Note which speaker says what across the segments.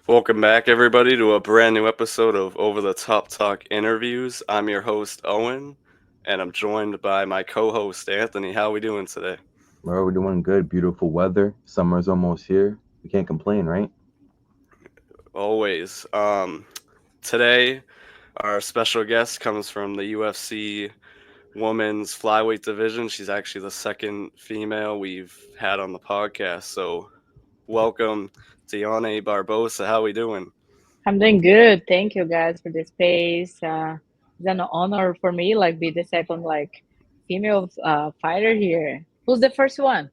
Speaker 1: Welcome back, everybody, to a brand new episode of Over the Top Talk interviews. I'm your host, Owen, and I'm joined by my co host, Anthony. How are we doing today?
Speaker 2: Well, we're doing good. Beautiful weather. Summer's almost here. We can't complain, right?
Speaker 1: Always. Today, our special guest comes from the UFC Women's Flyweight Division. She's actually the second female we've had on the podcast. So, welcome, Dione Barbosa. How are we doing?
Speaker 3: I'm doing good. Thank you guys for the space. It's an honor for me, like be the second female fighter here. Who's the first one?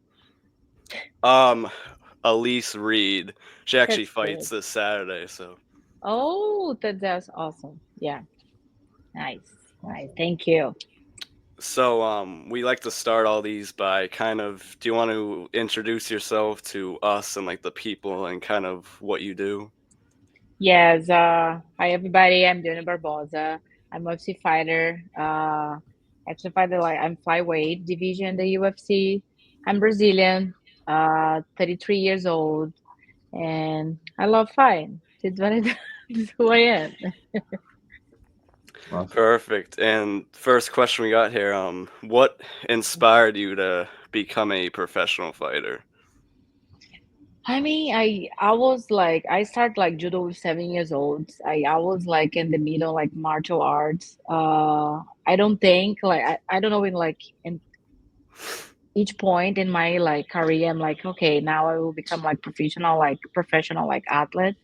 Speaker 1: Um, Elise Reed. She actually
Speaker 3: That's
Speaker 1: fights
Speaker 3: good.
Speaker 1: this Saturday, so.
Speaker 3: Oh, that's awesome. Yeah, nice, nice. Thank you.
Speaker 1: We like to start all these by kind of, do you want to introduce yourself to us and like the people and kind of what you do?
Speaker 3: Yes. Hi everybody. I'm Dione Barbosa. I'm UFC fighter. Actually fighter I'm flyweight division in the UFC. I'm Brazilian. 33 years old, and I love fighting. That's what I do. That's who I am.
Speaker 2: Awesome.
Speaker 1: Perfect. And first question we got here, what inspired you to become a professional fighter?
Speaker 3: I mean, I was like I started like judo with 7 years old. I was like in the middle like martial arts. I don't think I don't know in in each point in my like career I'm like okay now I will become like professional like athlete.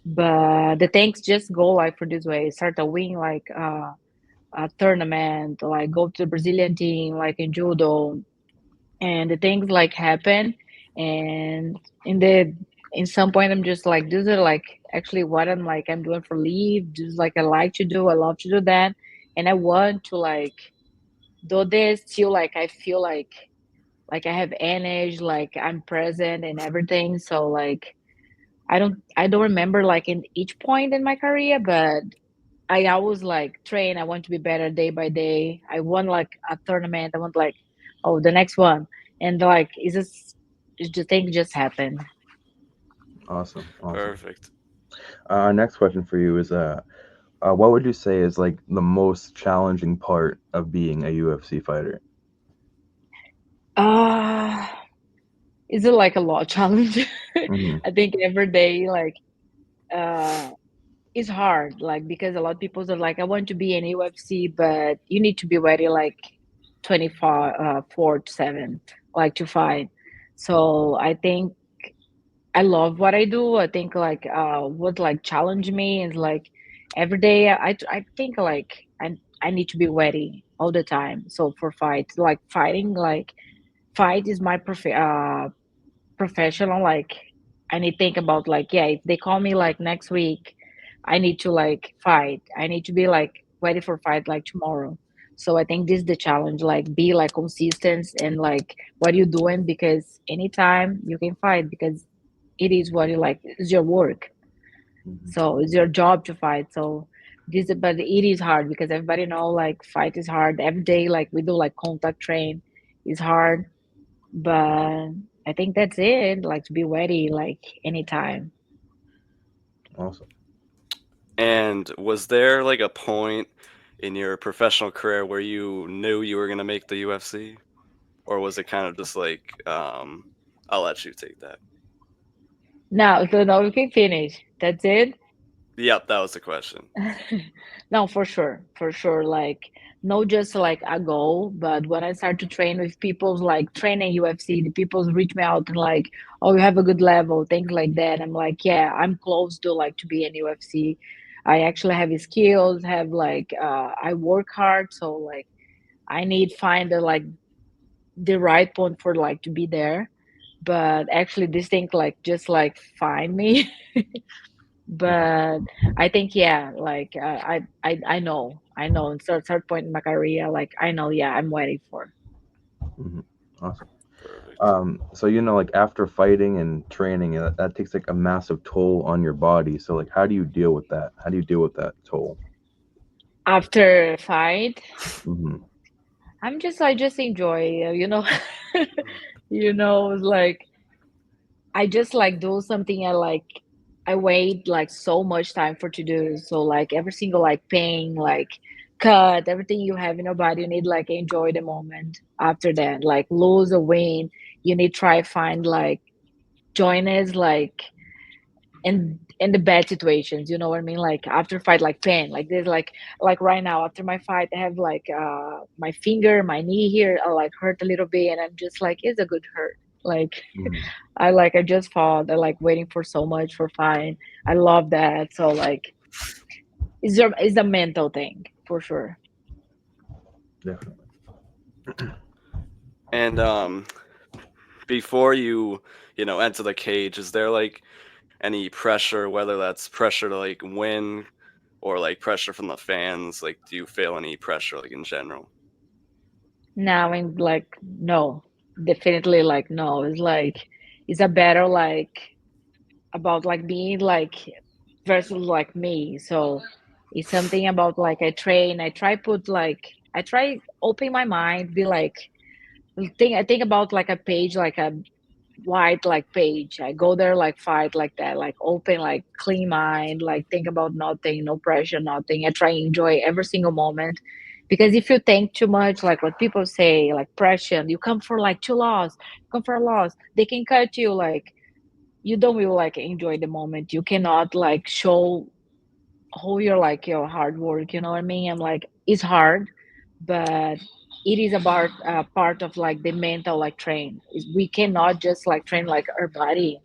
Speaker 3: But the things just go like for this way. Start to win a tournament, like go to the Brazilian team like in judo, and the things like happen, and in the in some point I'm just like these are like actually what I'm doing for leave, just like I like to do, I love to do that, and I want to like do this till like I feel like I have energy, like I'm present and everything. So like I don't remember like in each point in my career, but I always like train. I want to be better day by day. I won like a tournament. I want like, oh, the next one, and like, it's just thing just happened.
Speaker 2: Awesome. Awesome.
Speaker 1: Perfect.
Speaker 2: Our next question for you is what would you say is like the most challenging part of being a UFC fighter?
Speaker 3: Uh is it like a lot challenge?
Speaker 2: Hmm.
Speaker 3: I think every day uh is hard, like because a lot of people are like, I want to be in UFC, but you need to be ready like 24 4/7, like to fight. So I think I love what I do. I think what like challenge me is like every day I think like I need to be ready all the time. So for fight, like fighting, like fight is my professional. Like I need to think about like yeah, if they call me like next week, I need to like fight. I need to be like ready for fight like tomorrow. So I think this is the challenge, like be like consistent and like what you doing, because anytime you can fight, because it is what you like, it's your work,
Speaker 2: Hmm.
Speaker 3: so it's your job to fight. So this, but it is hard because everybody know like fight is hard every day, like we do like contact train is hard, but I think that's it, like to be ready like anytime.
Speaker 2: Awesome.
Speaker 1: And was there like a point in your professional career where you knew you were going to make the UFC? Or was it kind of just like, I'll let you take that?
Speaker 3: Now so now we can finish, that's it.
Speaker 1: Yep, that was the question.
Speaker 3: No, for sure. Like, no, just like a goal, but when I start to train with people, like training UFC, the people reach me out and like, oh, you have a good level, things like that. I'm like, yeah, I'm close to like to be in UFC. I actually have skills, have I work hard, so like I need find the right point for like to be there. But actually, this thing like just like find me. But I think yeah, I know in third point in my career, like I know, yeah, I'm waiting for.
Speaker 2: Hmm. Awesome.
Speaker 1: Perfect.
Speaker 2: So like after fighting and training, that takes like a massive toll on your body. So like, how do you deal with that? How do you deal with that toll?
Speaker 3: After fight,
Speaker 2: Hmm.
Speaker 3: I just enjoy, you know, like I just like do something I like. I wait like so much time for to do. So like every single like pain, like cut, everything you have in your body, you need like enjoy the moment after that. Like lose or win, you need try find like joyness like in the bad situations, you know what I mean? Like after fight like pain. Like there's like right now after my fight I have like my finger, my knee here like hurt a little bit and I'm just like it's a good hurt. Like
Speaker 2: Mm,
Speaker 3: I just fought. I like waiting for so much for fine. I love that. So like it's a mental thing for sure.
Speaker 2: definitely.
Speaker 1: And before you enter the cage, is there like any pressure, whether that's pressure to like win or like pressure from the fans? Like, do you feel any pressure like in general?
Speaker 3: Now and like no, definitely like no. It's like it's a battle like about like being like versus like me. So it's something about like I train. I try open my mind, be like I think about like a page like a white like page. I go there like fight like that, like open, like clean mind, like think about nothing, no pressure, nothing. I try enjoy every single moment. Because if you think too much, like what people say, like pressure, you come for like two loss, come for a loss, they can cut you like you don't really like enjoy the moment. You cannot like show who you're like your hard work, you know what I mean? I'm like it's hard, but it is about part of like the mental like train. We cannot just like train like our body.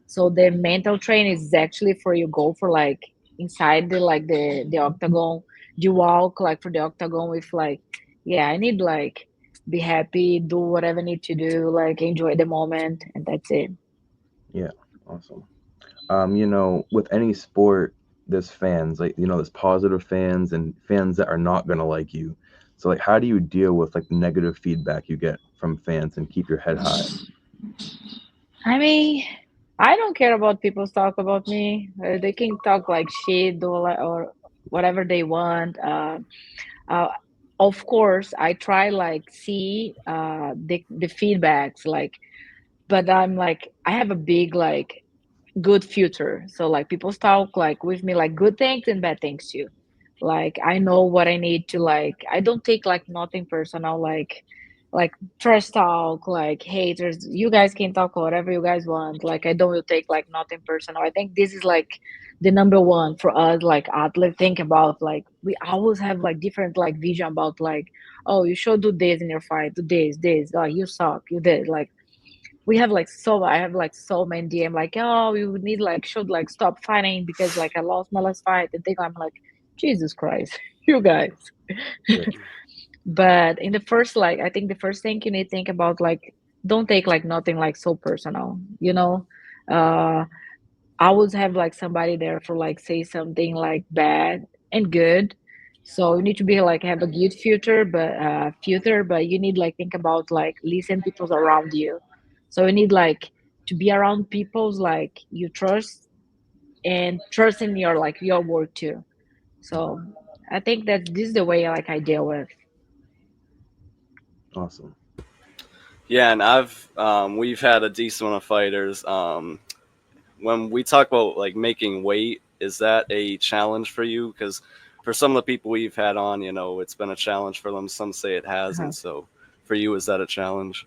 Speaker 3: So the mental train is actually for you go for like inside the octagon. You walk like for the octagon with like yeah, I need like be happy, do whatever I need to do, like enjoy the moment, and that's it.
Speaker 2: Yeah, awesome. With any sport, there's fans, like, there's positive fans and fans that are not gonna like you. So like, how do you deal with like negative feedback you get from fans and keep your head high?
Speaker 3: I mean, I don't care about people's talk about me. They can talk like shit or whatever they want. Uh, of course, I try like see the feedbacks like, but I'm like I have a big like good future. So like people talk like with me like good things and bad things too. Like I know what I need to like. I don't take like nothing personal. Like trash talk, like haters. You guys can talk whatever you guys want. Like I don't really take like nothing personal. I think this is like the number one for us like athlete think about like we always have like different like vision about like oh you should do this in your fight do this oh you suck you did like we have like so I have like so many DM like oh you need like should like stop fighting because like I lost my last fight and think I'm like Jesus Christ you guys.
Speaker 2: Yeah.
Speaker 3: But in the first like I think the first thing you need to think about like don't take like nothing like so personal, you know. uh I always have like somebody there for like say something like bad and good. So you need to be like have a good future, but you need like think about like listen people's around you. So you need like to be around people's like you trust and trust in your like your work too. So I think that this is the way like I deal with.
Speaker 2: Awesome.
Speaker 1: Yeah, and we've had a decent amount of fighters. When we talk about like making weight, is that a challenge for you? Because for some of the people we've had on, it's been a challenge for them. Some say it
Speaker 3: Uh-huh.
Speaker 1: hasn't. So for you, is that a challenge?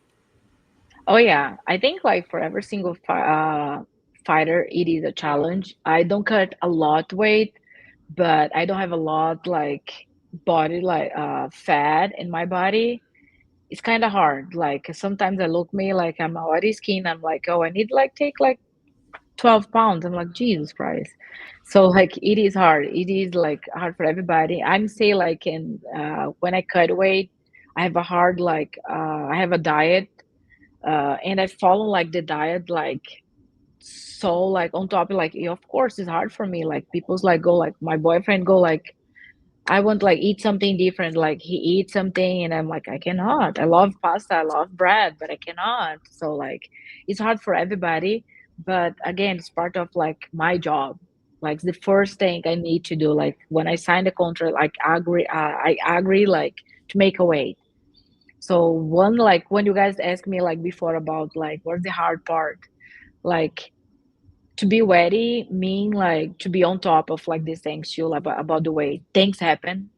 Speaker 3: Oh yeah, I think like for every single fighter, it is a challenge. I don't cut a lot weight, but I don't have a lot like body like fat in my body. It's kind of hard. Like sometimes I look me like I'm already skin. I'm like, oh, I need like take like 12 pounds. I'm like, Jesus Christ. So like it is hard. It is like hard for everybody. I'm say like in when I cut weight, I have a hard like I have a diet and I follow like the diet like so like on top like of course it's hard for me like people's like go like my boyfriend go like I want like eat something different like he eats something and I'm like I cannot. I love pasta, I love bread, but I cannot. So like it's hard for everybody, but again it's part of like my job. Like the first thing I need to do like when I sign the contract like I agree like to make a weight. So one like when you guys asked me like before about like what's the hard part, like to be ready mean like to be on top of like these things too, like about the way things happen,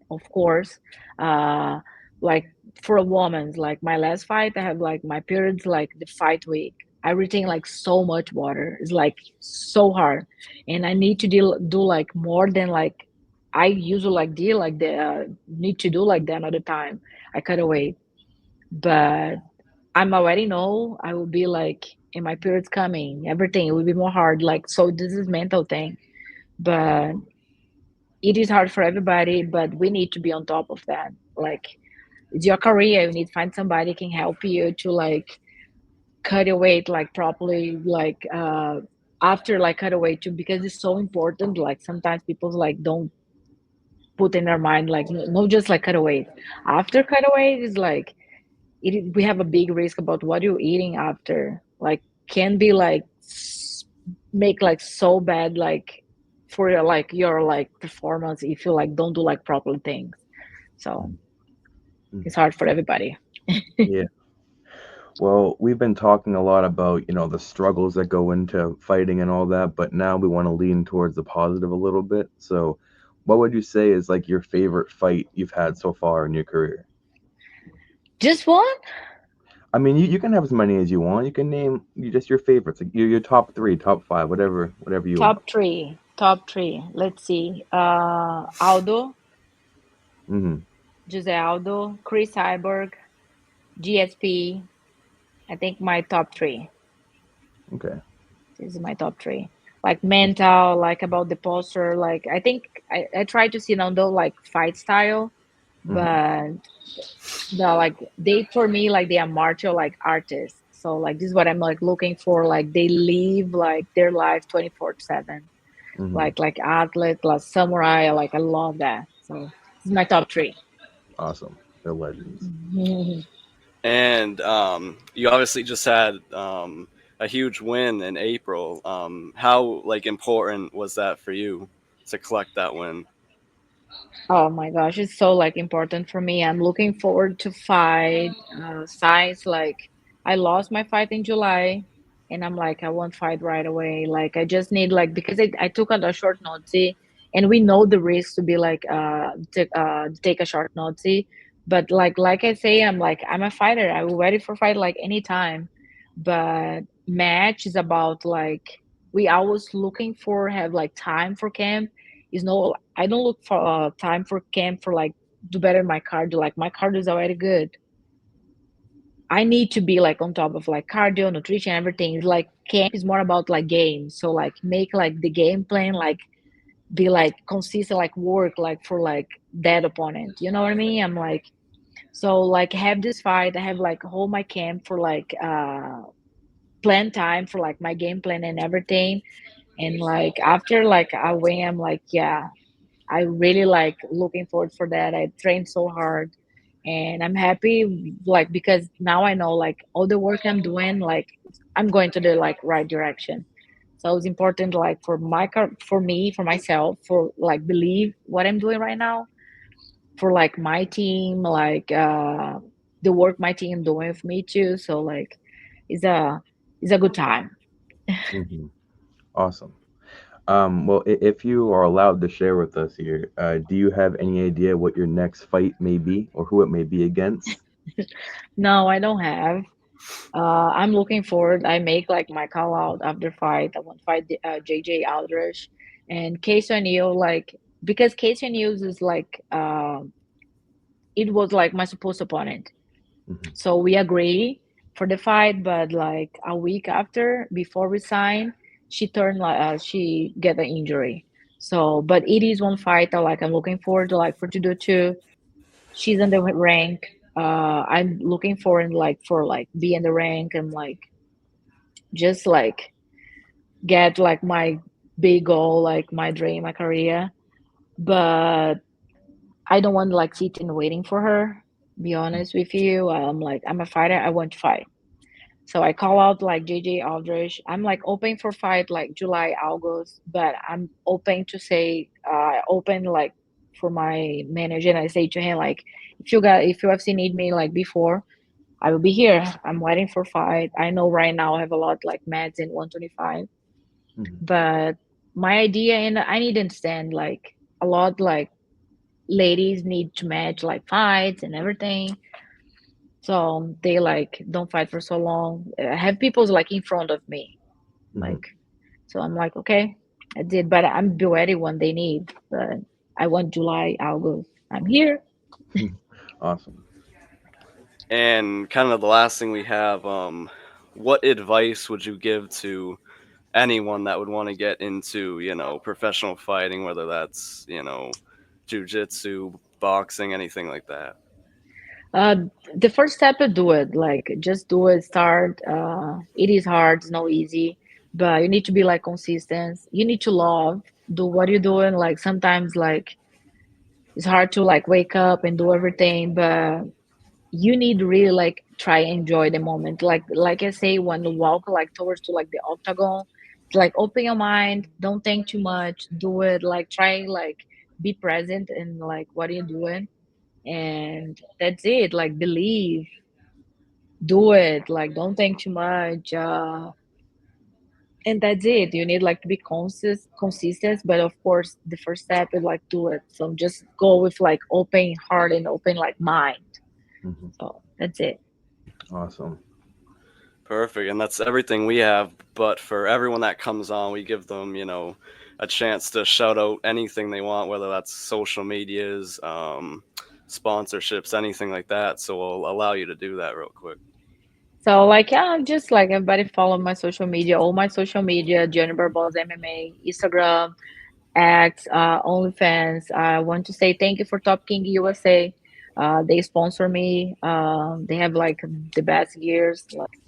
Speaker 3: of course. uh like for a woman's like my last fight, I have like my periods like the fight week. I retain like so much water. It's like so hard, and I need to do like more than like I usually like do like the need to do like that another time. I cut away, but I'm already know I will be like in my periods coming, everything it will be more hard. Like so, this is mental thing, but it is hard for everybody. But we need to be on top of that. Like it's your career, you need to find somebody can help you to like cut your weight like properly, like after like cut away too, because it's so important. Like sometimes people like don't put in their mind like no just like cut away. After cut away is like we have a big risk about what you're eating after, like can be like make like so bad like for your like performance if you like don't do like proper things. So it's
Speaker 2: Mhm.
Speaker 3: hard for everybody.
Speaker 2: Yeah. Well, we've been talking a lot about, the struggles that go into fighting and all that, but now we want to lean towards the positive a little bit. So, what would you say is like your favorite fight you've had so far in your career?
Speaker 3: Just one.
Speaker 2: I mean, you can have as many as you want. You can name just your favorites, like your top three, top five, whatever you want.
Speaker 3: Top three, let's see. Aldo,
Speaker 2: Hmm.
Speaker 3: Jose Aldo, Chris Cyborg, GSP. I think my top three.
Speaker 2: Okay.
Speaker 3: This is my top three. Like mental, like about the posture. Like I think I try to see Nando like fight style,
Speaker 2: Hmm.
Speaker 3: but the like they for me like they are martial like artists. So like this is what I'm like looking for. Like they live like their life 24/7.
Speaker 2: Hmm.
Speaker 3: Like athlete, like samurai. Like I love that. So this is my top three.
Speaker 2: Awesome. They're legends.
Speaker 1: And you obviously just had a huge win in April. How like important was that for you to collect that win?
Speaker 3: Oh my gosh, it's so like important for me. I'm looking forward to fight. Size like I lost my fight in July, and I'm like I won't fight right away. Like I just need like because I took on a short notice, and we know the risk to be like take a short notice. But like I say, I'm a fighter. I'm ready for fight like anytime. But match is about like we always looking for have like time for camp. Is no, I don't look for time for camp for like do better my cardio. Like my cardio is already good. I need to be like on top of like cardio, nutrition, everything. It's like camp is more about like games. So like make like the game plan like be like consistent like work like for like that opponent. You know what I mean? I'm like so like have this fight. I have like hold my camp for like plan time for like my game plan and everything. And like after like I win, I'm like yeah, I really like looking forward for that. I trained so hard, and I'm happy like because now I know like all the work I'm doing like I'm going to the like right direction. So it's important like for for me, for myself, for like believe what I'm doing right now, for like my team, like the work my team doing for me too. So like it's a it's a good time.
Speaker 2: Hmm. Awesome. Well, if you are allowed to share with us here, do you have any idea what your next fight may be or who it may be against?
Speaker 3: No, I don't have. I'm looking forward. I make like my call out after fight. I want to fight JJ Aldrich and Casey O'Neill. Like because Casey O'Neill is like it was like my supposed opponent.
Speaker 2: Hmm.
Speaker 3: So we agree for the fight, but like a week after, before we sign, she turned like she get an injury. So, but it is one fight that like I'm looking forward to like for to do too. She's in the rank. I'm looking forward like for like be in the rank and like just like get like my big goal, like my dream, my career. But I don't want to like sit and waiting for her. Be honest with you, I'm like I'm a fighter. I want to fight. So I call out like JJ Aldrich. I'm like open for fight like July, August, but I'm open to say open like for my manager. And I say to him like if UFC need me like before, I will be here. I'm waiting for fight. I know right now I have a lot like meds in 125.
Speaker 2: Mhm.
Speaker 3: But my idea, and I need to understand like a lot, like ladies need to match like fights and everything. So they like don't fight for so long. I have people's like in front of me,
Speaker 2: Mhm.
Speaker 3: like, so I'm like, okay, I did, but I'm be ready when they need. But I want July, August. I'm here.
Speaker 2: Awesome.
Speaker 1: And kind of the last thing we have, what advice would you give to anyone that would want to get into, professional fighting, whether that's, jujitsu, boxing, anything like that?
Speaker 3: Uh, the first step to do it, like just do it, start. It is hard, it's not easy, but you need to be like consistent. You need to love, do what you're doing. Like sometimes like it's hard to like wake up and do everything, but you need to really like try and enjoy the moment. Like I say, when you walk like towards to like the octagon, like open your mind, don't think too much, do it, like try like be present in like what you're doing, and that's it. Like believe, do it, like don't think too much, and that's it. You need like to be consistent, but of course the first step is like do it. So just go with like open heart and open like mind.
Speaker 2: Mhm.
Speaker 3: So that's it.
Speaker 2: Awesome.
Speaker 1: Perfect. And that's everything we have. But for everyone that comes on, we give them, a chance to shout out anything they want, whether that's social medias, sponsorships, anything like that. So we'll allow you to do that real quick.
Speaker 3: So like yeah, just like everybody follow my social media, all my social media, Dione Barbosa MMA, Instagram, X, OnlyFans. I want to say thank you for Top King USA. They sponsor me. They have like the best gears. Like,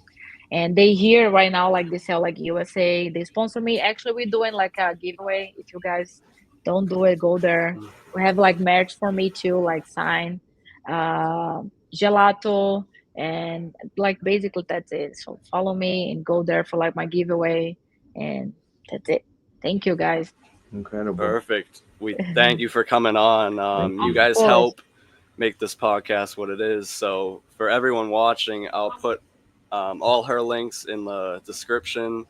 Speaker 3: and they here right now like they sell like USA. They sponsor me. Actually, we're doing like a giveaway. If you guys don't do it, go there. We have like merch for me too, like sign, uh, gelato, and like basically that's it. So follow me and go there for like my giveaway, and that's it. Thank you guys.
Speaker 2: Incredible.
Speaker 1: Perfect. We thank you for coming on.
Speaker 2: Thank
Speaker 1: You
Speaker 3: Of
Speaker 2: you.
Speaker 1: guys
Speaker 3: course.
Speaker 1: help make this podcast what it is. So for everyone watching, I'll put all her links in the description.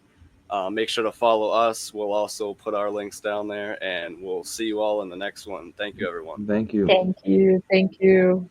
Speaker 1: Make sure to follow us. We'll also put our links down there, and we'll see you all in the next one. Thank you, everyone.
Speaker 2: Thank you.
Speaker 3: Thank you. Thank you.